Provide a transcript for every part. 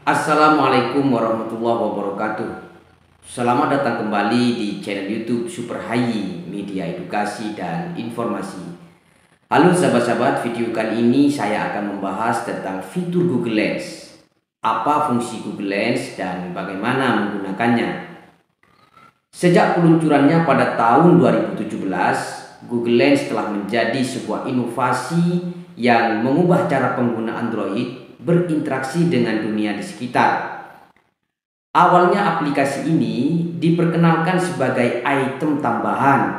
Assalamualaikum warahmatullahi wabarakatuh. Selamat datang kembali di channel YouTube Super Hayi Media Edukasi dan Informasi. Halo sahabat-sahabat, video kali ini saya akan membahas tentang fitur Google Lens. Apa fungsi Google Lens dan bagaimana menggunakannya? Sejak peluncurannya pada tahun 2017, Google Lens telah menjadi sebuah inovasi yang mengubah cara pengguna Android berinteraksi dengan dunia di sekitar. Awalnya aplikasi ini diperkenalkan sebagai item tambahan,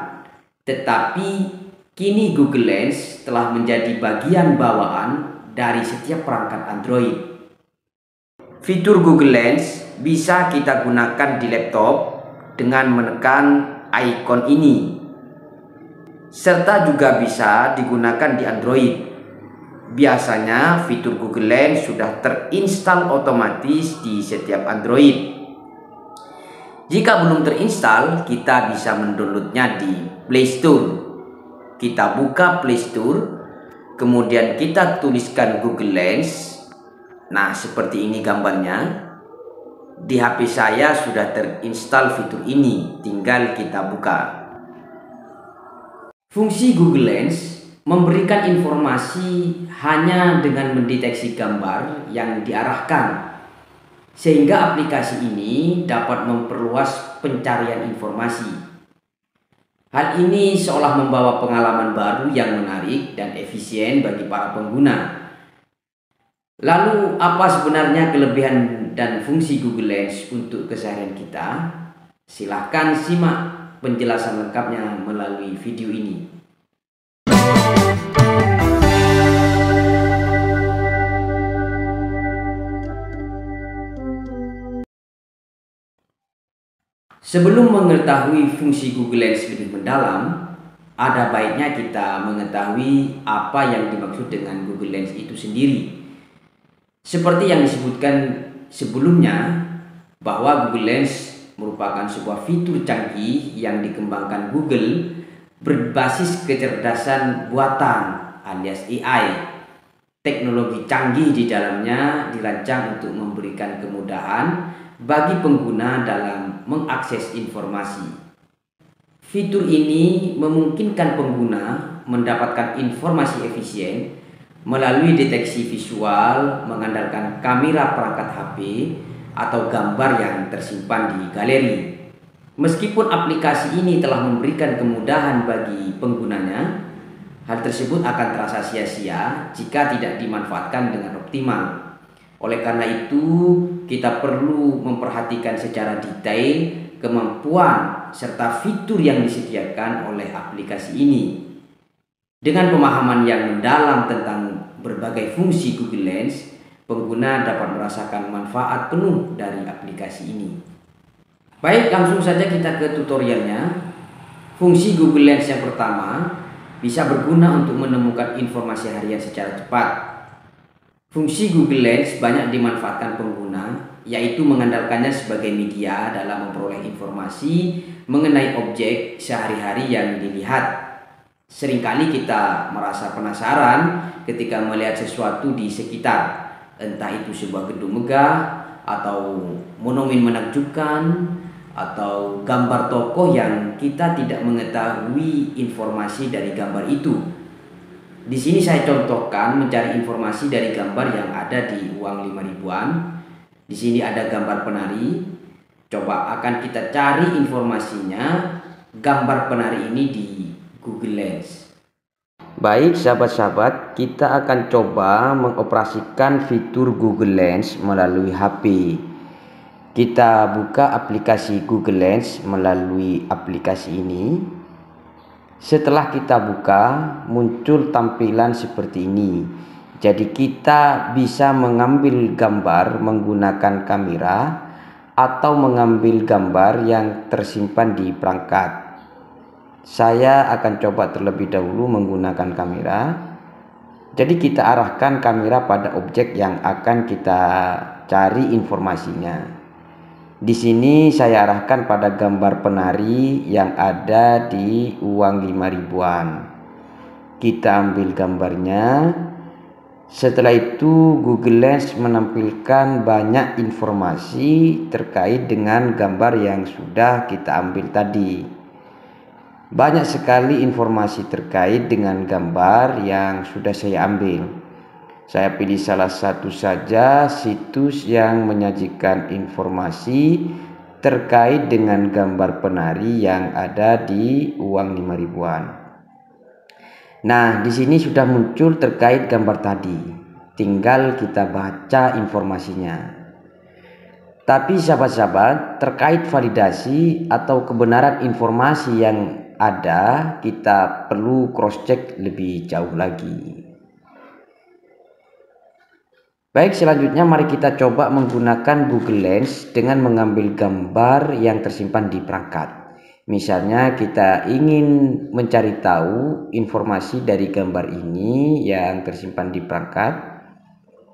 tetapi kini Google Lens telah menjadi bagian bawaan dari setiap perangkat Android. Fitur Google Lens bisa kita gunakan di laptop dengan menekan ikon ini, serta juga bisa digunakan di Android. Biasanya fitur Google Lens sudah terinstal otomatis di setiap Android. Jika belum terinstal, kita bisa mendownloadnya di Play Store. Kita buka Play Store, kemudian kita tuliskan Google Lens. Nah, seperti ini gambarnya. Di HP saya sudah terinstal fitur ini, tinggal kita buka. Fungsi Google Lens memberikan informasi hanya dengan mendeteksi gambar yang diarahkan, sehingga aplikasi ini dapat memperluas pencarian informasi. Hal ini seolah membawa pengalaman baru yang menarik dan efisien bagi para pengguna. Lalu apa sebenarnya kelebihan dan fungsi Google Lens untuk keseharian kita? Silahkan simak penjelasan lengkapnya melalui video ini. Sebelum mengetahui fungsi Google Lens lebih mendalam, ada baiknya kita mengetahui apa yang dimaksud dengan Google Lens itu sendiri. Seperti yang disebutkan sebelumnya, bahwa Google Lens merupakan sebuah fitur canggih yang dikembangkan Google berbasis kecerdasan buatan alias AI. Teknologi canggih di dalamnya dirancang untuk memberikan kemudahan bagi pengguna dalam mengakses informasi. Fitur ini memungkinkan pengguna mendapatkan informasi efisien melalui deteksi visual mengandalkan kamera perangkat HP atau gambar yang tersimpan di galeri. Meskipun aplikasi ini telah memberikan kemudahan bagi penggunanya, hal tersebut akan terasa sia-sia jika tidak dimanfaatkan dengan optimal. Oleh karena itu, kita perlu memperhatikan secara detail kemampuan serta fitur yang disediakan oleh aplikasi ini. Dengan pemahaman yang mendalam tentang berbagai fungsi Google Lens, pengguna dapat merasakan manfaat penuh dari aplikasi ini. Baik, langsung saja kita ke tutorialnya. Fungsi Google Lens yang pertama bisa berguna untuk menemukan informasi harian secara cepat. Fungsi Google Lens banyak dimanfaatkan pengguna, yaitu mengandalkannya sebagai media dalam memperoleh informasi mengenai objek sehari-hari yang dilihat. Seringkali kita merasa penasaran ketika melihat sesuatu di sekitar, entah itu sebuah gedung megah, atau monumen menakjubkan, atau gambar tokoh yang kita tidak mengetahui informasi dari gambar itu. Di sini saya contohkan mencari informasi dari gambar yang ada di uang 5 ribuan. Di sini ada gambar penari. Coba akan kita cari informasinya gambar penari ini di Google Lens. Baik sahabat-sahabat, kita akan coba mengoperasikan fitur Google Lens melalui HP. Kita buka aplikasi Google Lens melalui aplikasi ini. Setelah kita buka, muncul tampilan seperti ini. Jadi kita bisa mengambil gambar menggunakan kamera atau mengambil gambar yang tersimpan di perangkat. Saya akan coba terlebih dahulu menggunakan kamera. Jadi kita arahkan kamera pada objek yang akan kita cari informasinya. Di sini saya arahkan pada gambar penari yang ada di uang 5 ribuan. Kita ambil gambarnya. Setelah itu Google Lens menampilkan banyak informasi terkait dengan gambar yang sudah kita ambil tadi. Banyak sekali informasi terkait dengan gambar yang sudah saya ambil. Saya pilih salah satu saja situs yang menyajikan informasi terkait dengan gambar penari yang ada di uang 5 ribuan. Nah, di sini sudah muncul terkait gambar tadi. Tinggal kita baca informasinya. Tapi sahabat-sahabat, terkait validasi atau kebenaran informasi yang ada, kita perlu cross check lebih jauh lagi. Baik, selanjutnya mari kita coba menggunakan Google Lens dengan mengambil gambar yang tersimpan di perangkat. Misalnya kita ingin mencari tahu informasi dari gambar ini yang tersimpan di perangkat.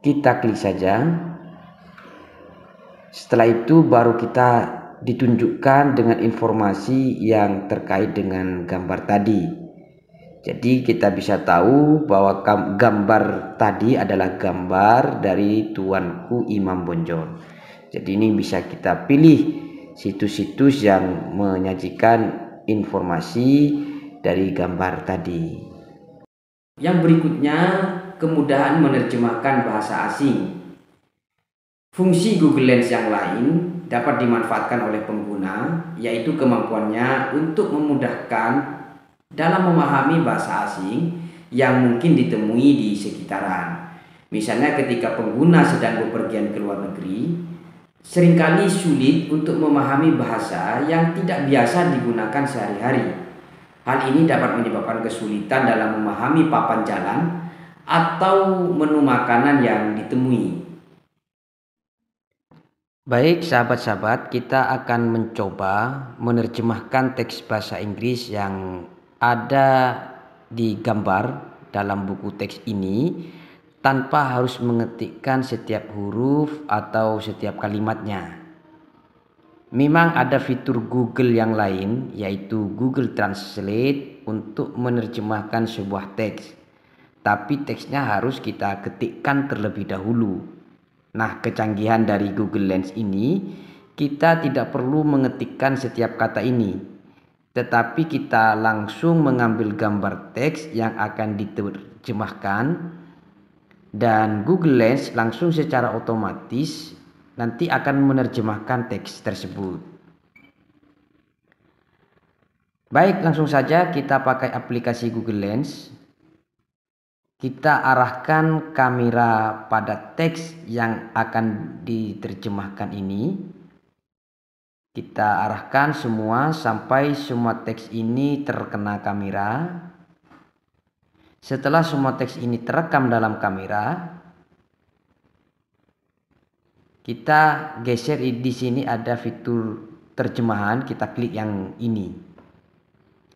Kita klik saja. Setelah itu baru kita ditunjukkan dengan informasi yang terkait dengan gambar tadi. Jadi kita bisa tahu bahwa gambar tadi adalah gambar dari Tuanku Imam Bonjol. Jadi ini bisa kita pilih situs-situs yang menyajikan informasi dari gambar tadi. Yang berikutnya, kemudahan menerjemahkan bahasa asing. Fungsi Google Lens yang lain dapat dimanfaatkan oleh pengguna, yaitu kemampuannya untuk memudahkan dalam memahami bahasa asing yang mungkin ditemui di sekitaran. Misalnya ketika pengguna sedang bepergian ke luar negeri, seringkali sulit untuk memahami bahasa yang tidak biasa digunakan sehari-hari. Hal ini dapat menyebabkan kesulitan dalam memahami papan jalan atau menu makanan yang ditemui. Baik sahabat-sahabat, kita akan mencoba menerjemahkan teks bahasa Inggris yang ada di gambar dalam buku teks ini tanpa harus mengetikkan setiap huruf atau setiap kalimatnya. Memang ada fitur Google yang lain, yaitu Google Translate untuk menerjemahkan sebuah teks. Tapi teksnya harus kita ketikkan terlebih dahulu. Nah, kecanggihan dari Google Lens ini, kita tidak perlu mengetikkan setiap kata ini, tetapi kita langsung mengambil gambar teks yang akan diterjemahkan, dan Google Lens langsung secara otomatis nanti akan menerjemahkan teks tersebut. Baik, langsung saja kita pakai aplikasi Google Lens. Kita arahkan kamera pada teks yang akan diterjemahkan ini. Kita arahkan semua sampai semua teks ini terkena kamera. Setelah semua teks ini terekam dalam kamera, kita geser. Di sini ada fitur terjemahan, kita klik yang ini.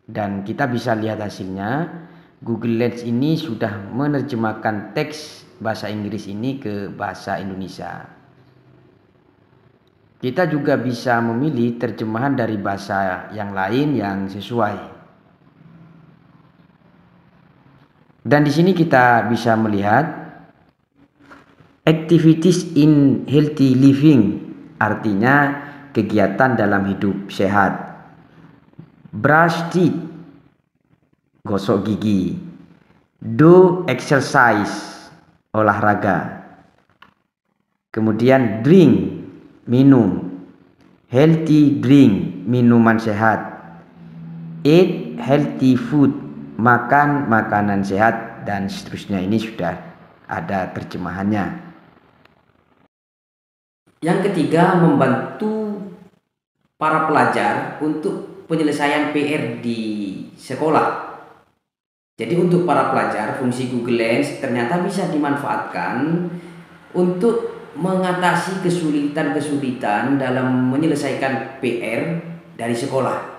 Dan kita bisa lihat hasilnya. Google Lens ini sudah menerjemahkan teks bahasa Inggris ini ke bahasa Indonesia. Kita juga bisa memilih terjemahan dari bahasa yang lain yang sesuai. Dan di sini kita bisa melihat activities in healthy living, artinya kegiatan dalam hidup sehat. Brush teeth, gosok gigi. Do exercise, olahraga. Kemudian drink, minum. Healthy drink, minuman sehat. Eat healthy food, makan makanan sehat, dan seterusnya. Ini sudah ada terjemahannya. Yang ketiga, membantu para pelajar untuk penyelesaian PR di sekolah. Jadi untuk para pelajar, fungsi Google Lens ternyata bisa dimanfaatkan untuk mengatasi kesulitan-kesulitan dalam menyelesaikan PR dari sekolah.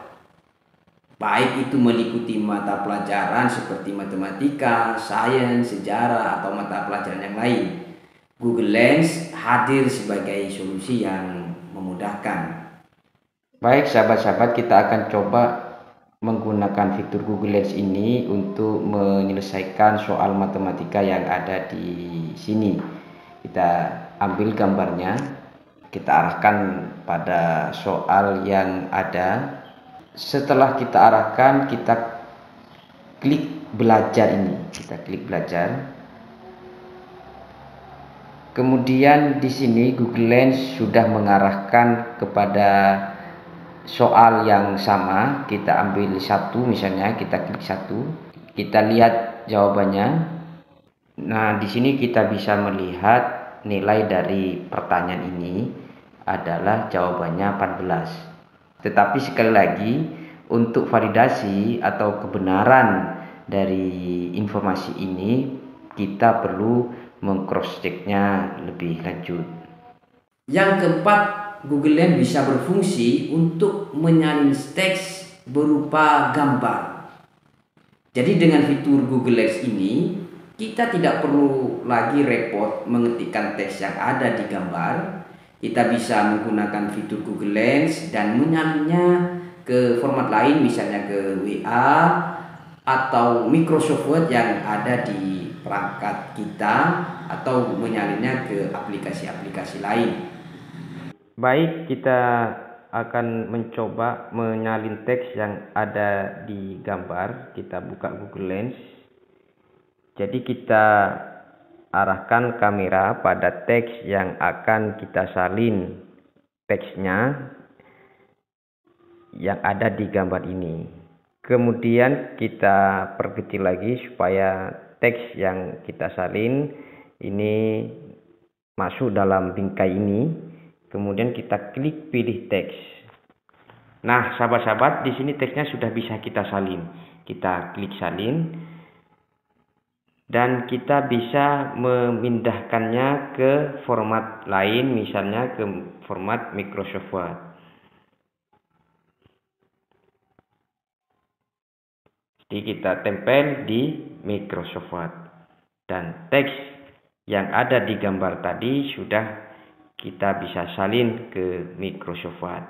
Baik itu meliputi mata pelajaran seperti matematika, sains, sejarah, atau mata pelajaran yang lain. Google Lens hadir sebagai solusi yang memudahkan. Baik sahabat-sahabat, kita akan coba menggunakan fitur Google Lens ini untuk menyelesaikan soal matematika yang ada di sini. Kita ambil gambarnya, kita arahkan pada soal yang ada. Setelah kita arahkan, kita klik belajar ini. Kita klik belajar. Kemudian di sini Google Lens sudah mengarahkan kepada soal yang sama. Kita ambil satu, misalnya kita klik satu, kita lihat jawabannya. Nah, di sini kita bisa melihat nilai dari pertanyaan ini adalah jawabannya 14. Tetapi sekali lagi, untuk validasi atau kebenaran dari informasi ini, kita perlu meng-cross-checknya lebih lanjut. Yang keempat, Google Lens bisa berfungsi untuk menyalin teks berupa gambar. Jadi dengan fitur Google Lens ini, kita tidak perlu lagi repot mengetikkan teks yang ada di gambar. Kita bisa menggunakan fitur Google Lens dan menyalinnya ke format lain, misalnya ke WA atau Microsoft Word yang ada di perangkat kita, atau menyalinnya ke aplikasi-aplikasi lain. Baik, kita akan mencoba menyalin teks yang ada di gambar. Kita buka Google Lens. Jadi kita arahkan kamera pada teks yang akan kita salin teksnya yang ada di gambar ini. Kemudian kita perkecil lagi supaya teks yang kita salin ini masuk dalam bingkai ini. Kemudian kita klik pilih teks. Nah, sahabat-sahabat, di sini teksnya sudah bisa kita salin. Kita klik salin dan kita bisa memindahkannya ke format lain, misalnya ke format Microsoft Word. Jadi kita tempel di Microsoft Word dan teks yang ada di gambar tadi sudah kita bisa salin ke Microsoft Word.